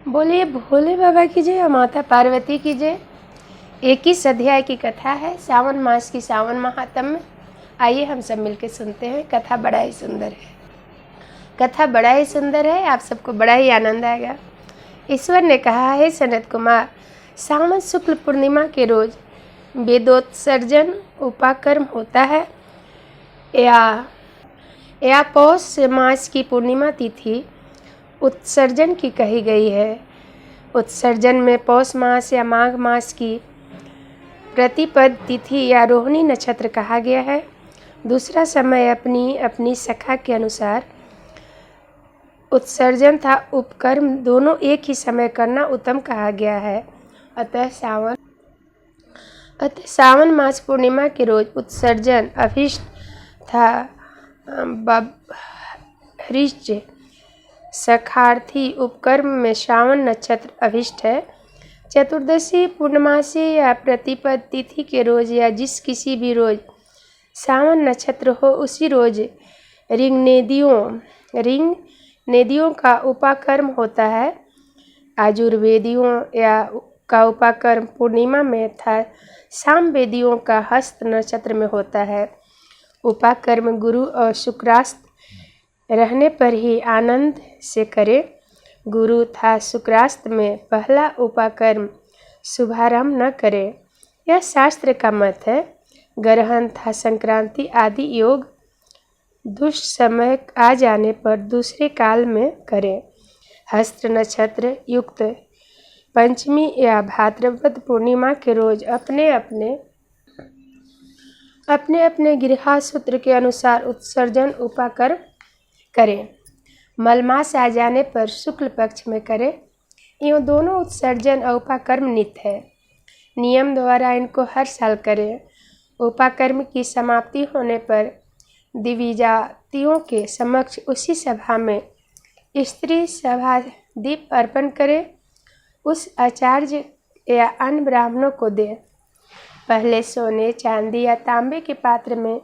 बोलिए भोले बाबा की जय और माता पार्वती की जय। 21 अध्याय की कथा है सावन मास की सावन महात्म्य। आइए हम सब मिलकर सुनते हैं। कथा बड़ा ही सुंदर है। कथा बड़ा ही सुंदर है, आप सबको बड़ा ही आनंद आएगा। ईश्वर ने कहा है सनत कुमार, सावन शुक्ल पूर्णिमा के रोज वेदोत्सर्जन उपाकर्म होता है या पौष मास की पूर्णिमा तिथि उत्सर्जन की कही गई है। उत्सर्जन में पौष मास या माघ मास की प्रतिपद तिथि या रोहिणी नक्षत्र कहा गया है। दूसरा समय अपनी अपनी सखा के अनुसार उत्सर्जन था उपकर्म दोनों एक ही समय करना उत्तम कहा गया है। अतः सावन मास पूर्णिमा के रोज उत्सर्जन अभिष्ट था। बभ्रिज सखार्थी उपकर्म में श्रावण नक्षत्र अभिष्ट है। चतुर्दशी पूर्णमासी या प्रतिपद तिथि के रोज या जिस किसी भी रोज सावन नक्षत्र हो उसी रोज रिंग नेदियों का उपाकर्म होता है। आजुर्वेदियों का उपाकर्म पूर्णिमा में था। सामवेदियों का हस्त नक्षत्र में होता है। उपाकर्म गुरु और शुक्रास्त रहने पर ही आनंद से करे। गुरु था शुक्रास्त में पहला उपाकर्म शुभारंभ न करे, यह शास्त्र का मत है। ग्रहण था संक्रांति आदि योग दुष्ट समय आ जाने पर दूसरे काल में करे। हस्त नक्षत्र युक्त पंचमी या भाद्रपद पूर्णिमा के रोज अपने अपने गृहसूत्र के अनुसार उत्सर्जन उपाकर्म करें। मलमास आ जाने पर शुक्ल पक्ष में करें। यूँ दोनों उत्सर्जन और उपाकर्म नित्य है। नियम द्वारा इनको हर साल करें। उपाकर्म की समाप्ति होने पर दिविजातियों के समक्ष उसी सभा में स्त्री सभा दीप अर्पण करें। उस आचार्य या अन्य ब्राह्मणों को दें। पहले सोने चांदी या तांबे के पात्र में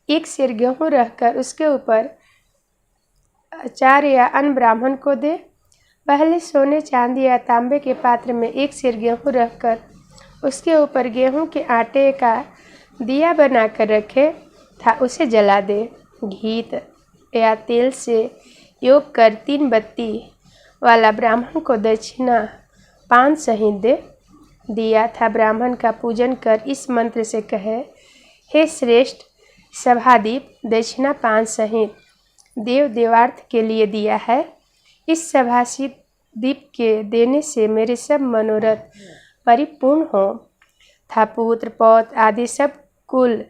एक सिर गेहूँ रखकर उसके ऊपर आचार्य या अन्य ब्राह्मण को दे। पहले सोने चांदी या तांबे के पात्र में एक सिर गेहूँ रखकर उसके ऊपर गेहूँ के आटे का दिया बनाकर रखे था, उसे जला दे। घी या तेल से योग कर 3 बत्ती वाला ब्राह्मण को दक्षिणा 5 सहित दे। दिया था ब्राह्मण का पूजन कर इस मंत्र से कहे, हे श्रेष्ठ सभादीप, दक्षिणा 5 सहित देव देवार्थ के लिए दिया है। इस सभासित दीप के देने से मेरे सब मनोरथ परिपूर्ण हो था। पुत्र पौत्र आदि सब कुल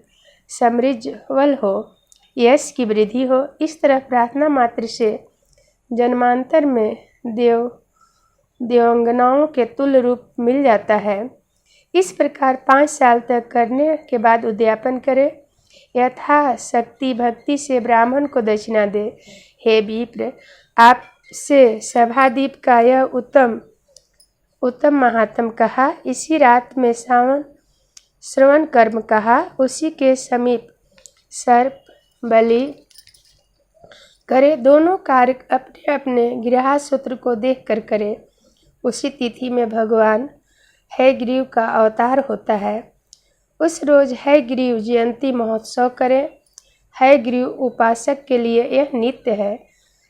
समृद्धवल हो, यश की वृद्धि हो। इस तरह प्रार्थना मात्र से जन्मांतर में देवांगनाओं के तुल्य रूप मिल जाता है। इस प्रकार 5 साल तक करने के बाद उद्यापन करे। यथा शक्ति भक्ति से ब्राह्मण को दक्षिणा दे। हे विप्र, आपसे सभादीप का यह उत्तम महात्म कहा। इसी रात में श्रवण कर्म कहा। उसी के समीप सर्प बलि करे। दोनों कार्य अपने अपने गृहसूत्र को देखकर करे। उसी तिथि में भगवान हयग्रीव का अवतार होता है। उस रोज हयग्रीव जयंती महोत्सव करें। हयग्रीव उपासक के लिए यह नित्य है।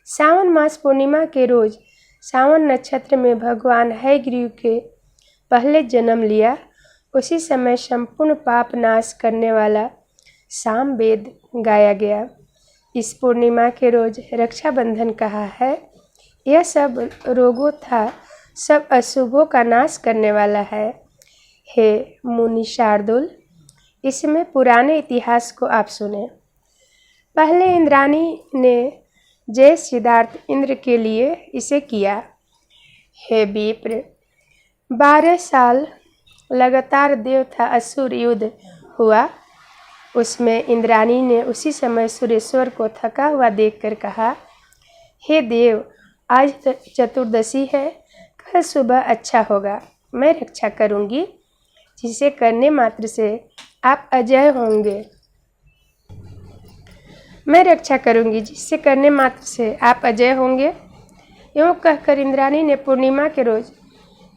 सावन मास पूर्णिमा के रोज सावन नक्षत्र में भगवान हयग्रीव के पहले जन्म लिया। उसी समय संपूर्ण पाप नाश करने वाला सामवेद गाया गया। इस पूर्णिमा के रोज रक्षाबंधन कहा है। यह सब रोगों था सब अशुभों का नाश करने वाला है। हे मुनि शार्दुल, इसमें पुराने इतिहास को आप सुने। पहले इंद्राणी ने जय सिद्धार्थ इंद्र के लिए इसे किया। हे विप्र, 12 साल लगातार देवता असुर युद्ध हुआ। उसमें इंद्राणी ने उसी समय सुरेश्वर को थका हुआ देखकर कहा, हे देव, आज चतुर्दशी है, कल सुबह अच्छा होगा। मैं रक्षा करूंगी, जिसे करने मात्र से आप अजय होंगे। मैं रक्षा करूंगी, जिससे करने मात्र से आप अजय होंगे। यूँ कहकर इंद्राणी ने पूर्णिमा के रोज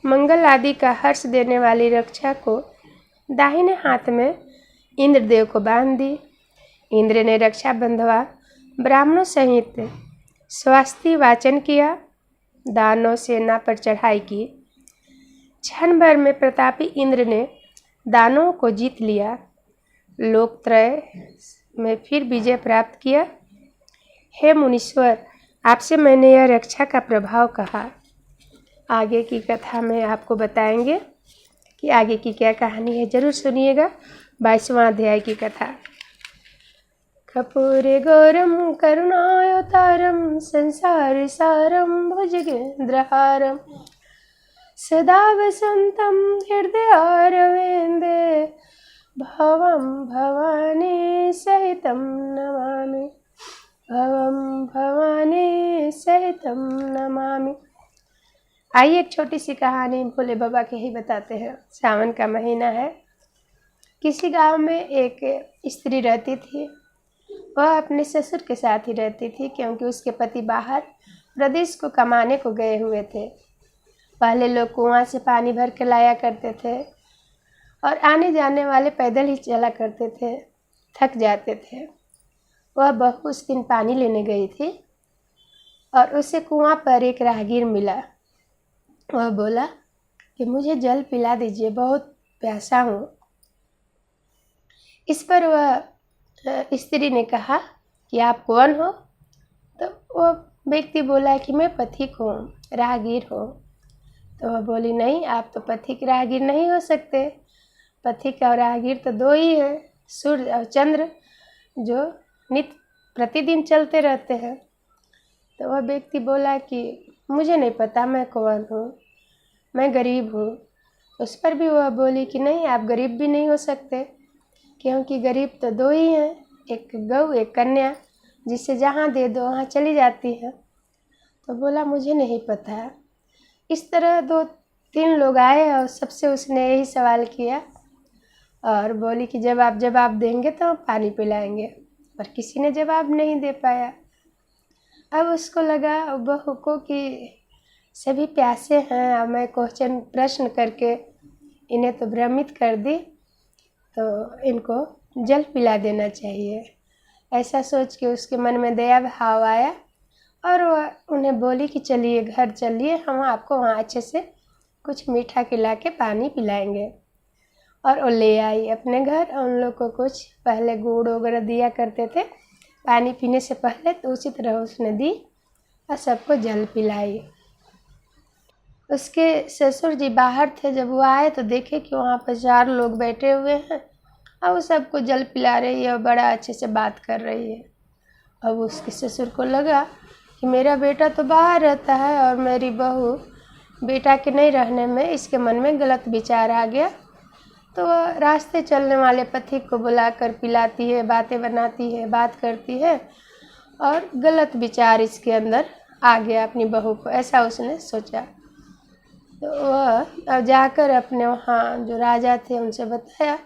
मंगल आदि का हर्ष देने वाली रक्षा को दाहिने हाथ में इंद्रदेव को बांध दी। इंद्र ने रक्षा बंधवा ब्राह्मणों सहित स्वास्ति वाचन किया, दानव सेना पर चढ़ाई की। क्षण भर में प्रतापी इंद्र ने दानवों को जीत लिया, लोकत्रय में फिर विजय प्राप्त किया। हे मुनीश्वर, आपसे मैंने यह रक्षा का प्रभाव कहा। आगे की कथा में आपको बताएंगे कि आगे की क्या कहानी है, जरूर सुनिएगा। 22वां अध्याय की कथा। कपूरे गौरम करुणावतारम संसार सारम भुजगेंद्रहारम सदा वसंतम हृदयारविंदे भवम भवानी सहितम नमामि, भवम भवानी सहितम नमामि। आइए एक छोटी सी कहानी भोले बाबा के ही बताते हैं। सावन का महीना है। किसी गांव में एक स्त्री रहती थी। वह अपने ससुर के साथ ही रहती थी क्योंकि उसके पति बाहर प्रदेश को कमाने को गए हुए थे। पहले लोग कुआं से पानी भर के लाया करते थे और आने जाने वाले पैदल ही चला करते थे, थक जाते थे। वह बहू उस दिन पानी लेने गई थी और उसे कुआं पर एक राहगीर मिला। वह बोला कि मुझे जल पिला दीजिए, बहुत प्यासा हूँ। इस पर वह स्त्री ने कहा कि आप कौन हो? तो वह व्यक्ति बोला कि मैं पथिक हूँ, राहगीर हूँ। तो वह बोली, नहीं, आप तो पथिक राहगीर नहीं हो सकते। पथिक और राहगीर तो दो ही हैं, सूर्य और चंद्र, जो नित्य प्रतिदिन चलते रहते हैं। तो वह व्यक्ति बोला कि मुझे नहीं पता मैं कौन हूँ, मैं गरीब हूँ। उस पर भी वह बोली कि नहीं, आप गरीब भी नहीं हो सकते क्योंकि गरीब तो दो ही हैं, एक गऊ एक कन्या, जिसे जहाँ दे दो वहाँ चली जाती है। तो बोला मुझे नहीं पता। इस तरह 2-3 लोग आए और सबसे उसने यही सवाल किया और बोली कि जब आप जवाब देंगे तो हम पानी पिलाएंगे, पर किसी ने जवाब नहीं दे पाया। अब उसको लगा बहू को कि सभी प्यासे हैं, अब मैं प्रश्न करके इन्हें तो भ्रमित कर दी, तो इनको जल पिला देना चाहिए। ऐसा सोच के उसके मन में दया भाव आया और वह उन्हें बोली कि चलिए घर चलिए, हम आपको वहाँ अच्छे से कुछ मीठा खिला के पानी पिलाएंगे। और वो ले आई अपने घर। उन लोग को कुछ पहले गुड़ वगैरह दिया करते थे पानी पीने से पहले, तो उसी तरह उसने दी और सबको जल पिलाई। उसके ससुर जी बाहर थे। जब वो आए तो देखे कि वहाँ पर 4 लोग बैठे हुए हैं और वो सबको जल पिला रही है और बड़ा अच्छे से बात कर रही है। अब उसके ससुर को लगा कि मेरा बेटा तो बाहर रहता है और मेरी बहू बेटा के नहीं रहने में इसके मन में गलत विचार आ गया। तो वह रास्ते चलने वाले पथिक को बुलाकर पिलाती है, बातें बनाती है, बात करती है और गलत विचार इसके अंदर आ गया अपनी बहू को, ऐसा उसने सोचा। तो वह अब जाकर अपने वहाँ जो राजा थे उनसे बताया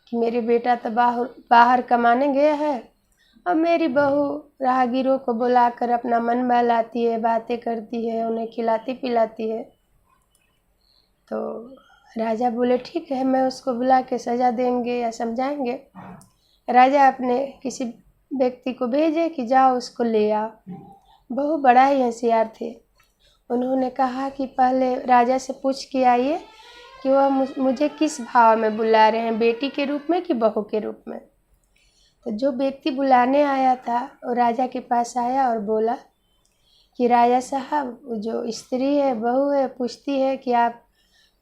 कि मेरे बेटा तो बाहर कमाने गया है और मेरी बहू राहगीरों को बुलाकर अपना मन बहलाती है, बातें करती है, उन्हें खिलाती पिलाती है। तो राजा बोले ठीक है, मैं उसको बुला के सज़ा देंगे या समझाएंगे। राजा अपने किसी व्यक्ति को भेजे कि जाओ उसको ले आओ। बहू बड़ा ही होशियार थे। उन्होंने कहा कि पहले राजा से पूछ के आइए कि वह मुझे किस भाव में बुला रहे हैं, बेटी के रूप में कि बहू के रूप में। तो जो व्यक्ति बुलाने आया था वो राजा के पास आया और बोला कि राजा साहब, जो स्त्री है, बहू है, पूछती है कि आप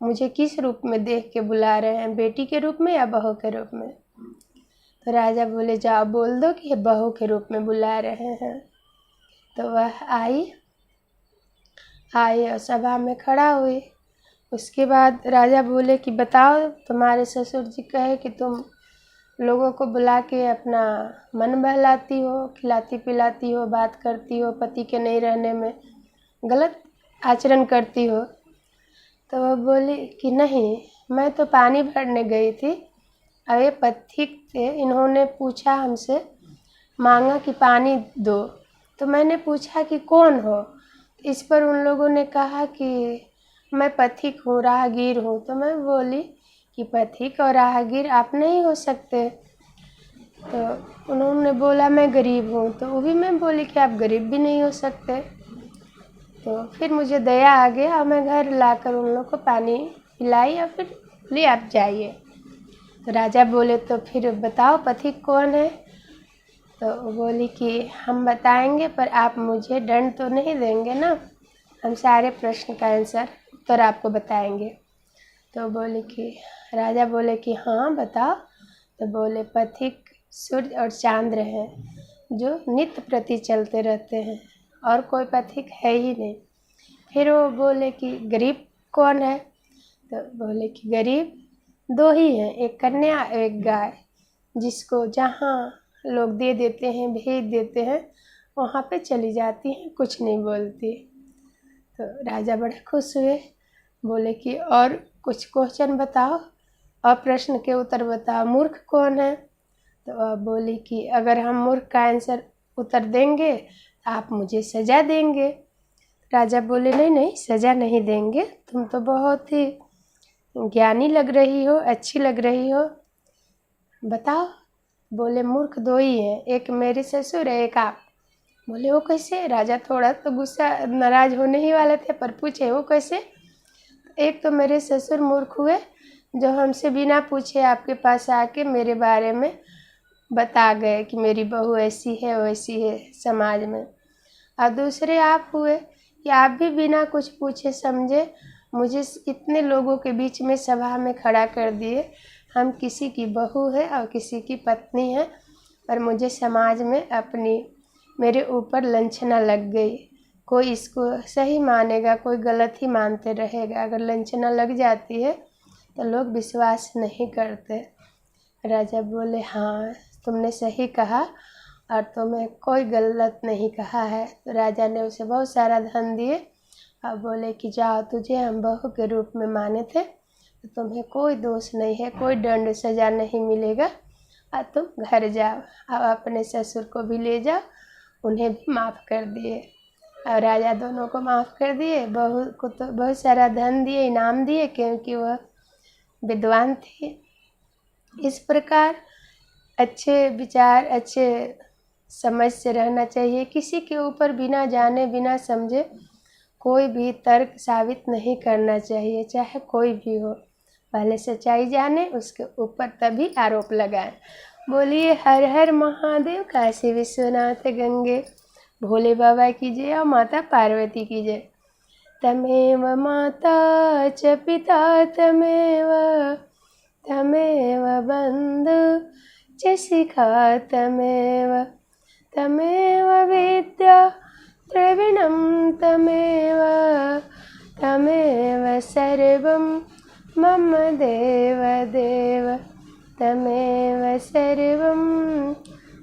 मुझे किस रूप में देख के बुला रहे हैं, बेटी के रूप में या बहू के रूप में। तो राजा बोले जाओ बोल दो कि बहू के रूप में बुला रहे हैं। तो वह आई और सभा में खड़ा हुई। उसके बाद राजा बोले कि बताओ, तुम्हारे ससुर जी कहे कि तुम लोगों को बुला के अपना मन बहलाती हो, खिलाती पिलाती हो, बात करती हो, पति के नहीं रहने में गलत आचरण करती हो। तो वह बोली कि नहीं, मैं तो पानी भरने गई थी। अब ये पथिक थे, इन्होंने पूछा हमसे, मांगा कि पानी दो, तो मैंने पूछा कि कौन हो। इस पर उन लोगों ने कहा कि मैं पथिक हूँ, राहगीर हूँ। तो मैं बोली कि पथिक और राहगीर आप नहीं हो सकते। तो उन्होंने बोला मैं गरीब हूँ। तो वो भी मैं बोली कि आप गरीब भी नहीं हो सकते। तो फिर मुझे दया आ गया और मैं घर लाकर उन लोग को पानी पिलाई या फिर ले आप जाइए। तो राजा बोले तो फिर बताओ पथिक कौन है। तो वो बोली कि हम बताएंगे पर आप मुझे दंड तो नहीं देंगे ना, हम सारे प्रश्न का आंसर उत्तर आपको बताएंगे। तो बोले कि राजा बोले कि हाँ बताओ। तो बोले पथिक सूर्य और चांद्र हैं जो नित्य प्रति चलते रहते हैं और कोई पथिक है ही नहीं। फिर वो बोले कि गरीब कौन है। तो बोले कि गरीब दो ही हैं, एक कन्या एक गाय, जिसको जहाँ लोग दे देते हैं भेज देते हैं वहाँ पे चली जाती हैं, कुछ नहीं बोलती। तो राजा बड़े खुश हुए, बोले कि और कुछ क्वेश्चन बताओ और प्रश्न के उत्तर बताओ। मूर्ख कौन है। तो बोली कि अगर हम मूर्ख का आंसर उत्तर देंगे तो आप मुझे सज़ा देंगे। राजा बोले नहीं नहीं सज़ा नहीं देंगे, तुम तो बहुत ही ज्ञानी लग रही हो, अच्छी लग रही हो, बताओ। बोले मूर्ख दो ही हैं, एक मेरे ससुर है एक आप। बोले वो कैसे। राजा थोड़ा तो गुस्सा नाराज होने ही वाले थे पर पूछे वो कैसे। एक तो मेरे ससुर मूर्ख हुए जो हमसे बिना पूछे आपके पास आके मेरे बारे में बता गए कि मेरी बहू ऐसी है वैसी है समाज में। और दूसरे आप हुए कि आप भी बिना कुछ पूछे समझे मुझे इतने लोगों के बीच में सभा में खड़ा कर दिए। हम किसी की बहू है और किसी की पत्नी है पर मुझे समाज में अपनी मेरे ऊपर लांछना लग गई। कोई इसको सही मानेगा, कोई गलत ही मानते रहेगा। अगर लांछना लग जाती है तो लोग विश्वास नहीं करते। राजा बोले हाँ तुमने सही कहा और तुम्हें कोई गलत नहीं कहा है। तो राजा ने उसे बहुत सारा धन दिए और बोले कि जाओ तुझे हम बहू के रूप में माने थे तो तुम्हें कोई दोष नहीं है, कोई दंड सज़ा नहीं मिलेगा और तुम घर जाओ। अब अपने ससुर को भी ले जाओ, उन्हें भी माफ़ कर दिए। और राजा दोनों को माफ़ कर दिए, बहू को तो बहुत सारा धन दिए, इनाम दिए क्योंकि वह विद्वान थी। इस प्रकार अच्छे विचार अच्छे समझ से रहना चाहिए। किसी के ऊपर बिना जाने बिना समझे कोई भी तर्क साबित नहीं करना चाहिए, चाहे कोई भी हो। पहले सच्चाई जाने उसके ऊपर तभी आरोप लगाएं। बोलिए हर हर महादेव, काशी विश्वनाथ गंगे, भोले बाबा की जय और माता पार्वती की जय। तमेव माता च पिता तमेव तमेव बंधु च शिखा तमेव तमेव विद्या द्रविणं तमेव तमेव सर्वं मम देव देव तमेव सर्वं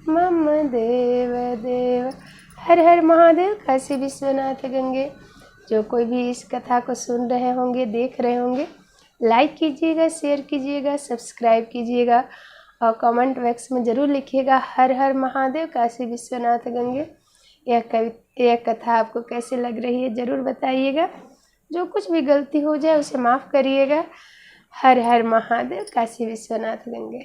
मम देव देव। हर हर महादेव, काशी विश्वनाथ गंगे। जो कोई भी इस कथा को सुन रहे होंगे, देख रहे होंगे, लाइक कीजिएगा, शेयर कीजिएगा, सब्सक्राइब कीजिएगा और कमेंट बॉक्स में ज़रूर लिखिएगा हर हर महादेव, काशी विश्वनाथ गंगे। यह कथा आपको कैसे लग रही है ज़रूर बताइएगा। जो कुछ भी गलती हो जाए उसे माफ़ करिएगा। हर हर महादेव, काशी विश्वनाथ गंगे।